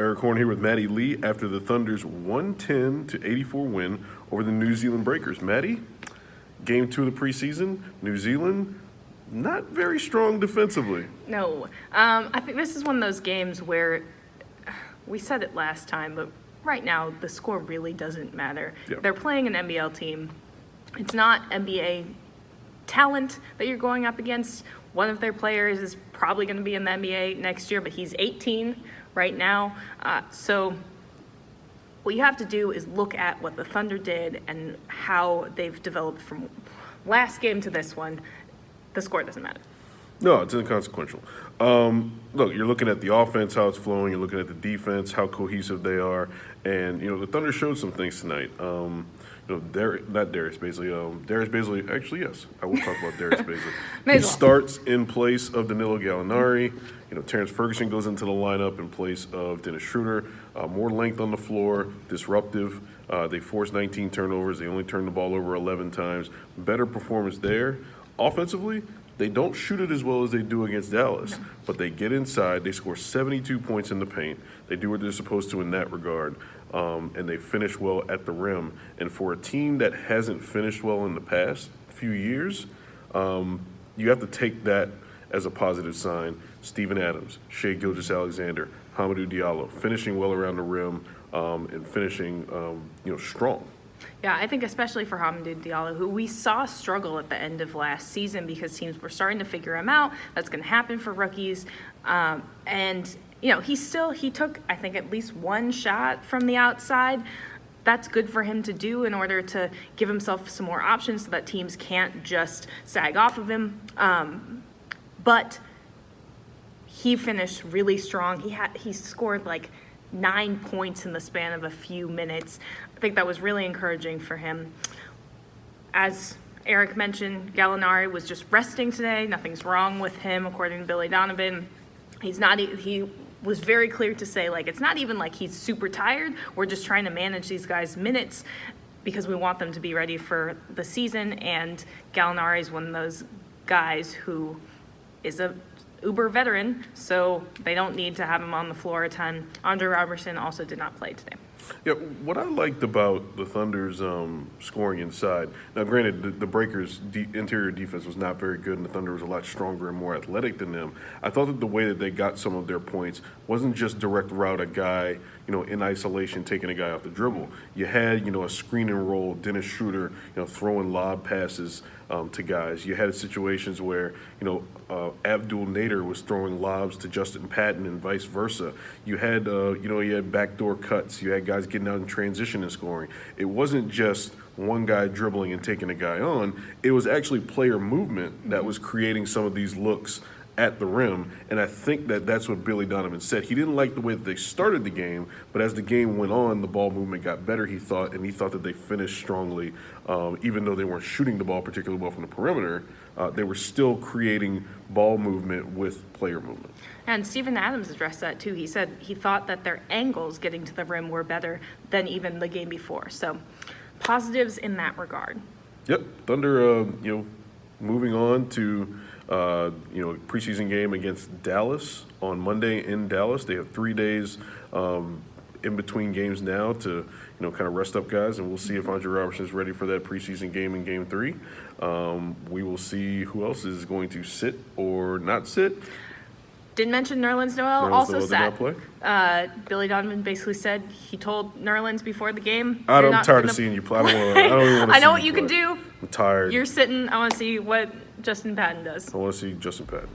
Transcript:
Erik Horne here with Maddie Lee after the Thunder's 110-84 win over the New Zealand Breakers. Maddie, game 2 of the preseason, New Zealand, not very strong defensively. No. I think this is one of those games where we said it last time, but right now the score really doesn't matter. Yeah. They're playing an NBL team. It's not NBA talent that you're going up against. One of their players is probably going to be in the NBA next year, but he's 18 right now. So what you have to do is look at what the Thunder did and how they've developed from last game to this one. The score doesn't matter. No, it's inconsequential. Look, you're looking at the offense, how it's flowing. You're looking at the defense, how cohesive they are. And, the Thunder showed some things tonight. Darius Baisley, actually, yes, I will talk about Darius Baisley. He starts in place of Danilo Gallinari. Terrence Ferguson goes into the lineup in place of Dennis Schroeder. More length on the floor, disruptive. They forced 19 turnovers. They only turned the ball over 11 times. Better performance there. Offensively, they don't shoot it as well as they do against Dallas, but they get inside. They score 72 points in the paint. They do what they're supposed to in that regard, and they finish well at the rim. And for a team that hasn't finished well in the past few years, you have to take that as a positive sign. Steven Adams, Shai Gilgeous-Alexander, Hamid Diallo, finishing well around the rim and finishing strong. Yeah, I think especially for Hamid Diallo, who we saw struggle at the end of last season because teams were starting to figure him out. That's going to happen for rookies. He took, I think, at least one shot from the outside. That's good for him to do in order to give himself some more options so that teams can't just sag off of him. But he finished really strong. He scored like 9 points in the span of a few minutes. I think that was really encouraging for him. As Erik mentioned, Gallinari was just resting today. Nothing's wrong with him, according to Billy Donovan. He was very clear to say, it's not even like he's super tired. We're just trying to manage these guys' minutes because we want them to be ready for the season. And Gallinari is one of those guys who is a uber veteran, so they don't need to have him on the floor a ton. Andre Robertson also did not play today. Yeah, what I liked about the Thunder's scoring inside, now granted, the Breakers' interior defense was not very good, and the Thunder was a lot stronger and more athletic than them. I thought that the way that they got some of their points wasn't just direct route a guy, in isolation, taking a guy off the dribble. You had, a screen and roll, Dennis Schroeder, throwing lob passes to guys. You had situations where, Abdul Nader was throwing lobs to Justin Patton and vice versa. You had, you had backdoor cuts. You had guys getting out in transition and scoring. It wasn't just one guy dribbling and taking a guy on. It was actually player movement that was creating some of these looks at the rim, and I think that that's what Billy Donovan said. He didn't like the way that they started the game, but as the game went on, the ball movement got better, he thought that they finished strongly. Even though they weren't shooting the ball particularly well from the perimeter, they were still creating ball movement with player movement. And Steven Adams addressed that too. He said he thought that their angles getting to the rim were better than even the game before. So positives in that regard. Yep, Thunder, moving on to preseason game against Dallas on Monday in Dallas. They have 3 days in between games now to, kind of rest up guys, and we'll see if Andre Robertson is ready for that preseason game in Game 3. We will see who else is going to sit or not sit. Didn't mention Nerlens Noel, also sat. Did not play. Billy Donovan basically said he told Nerlens before the game. I'm tired of seeing you play. I don't even want to I know what you can do. I'm tired. You're sitting. I want to see what Justin Patton does. I want to see Justin Patton.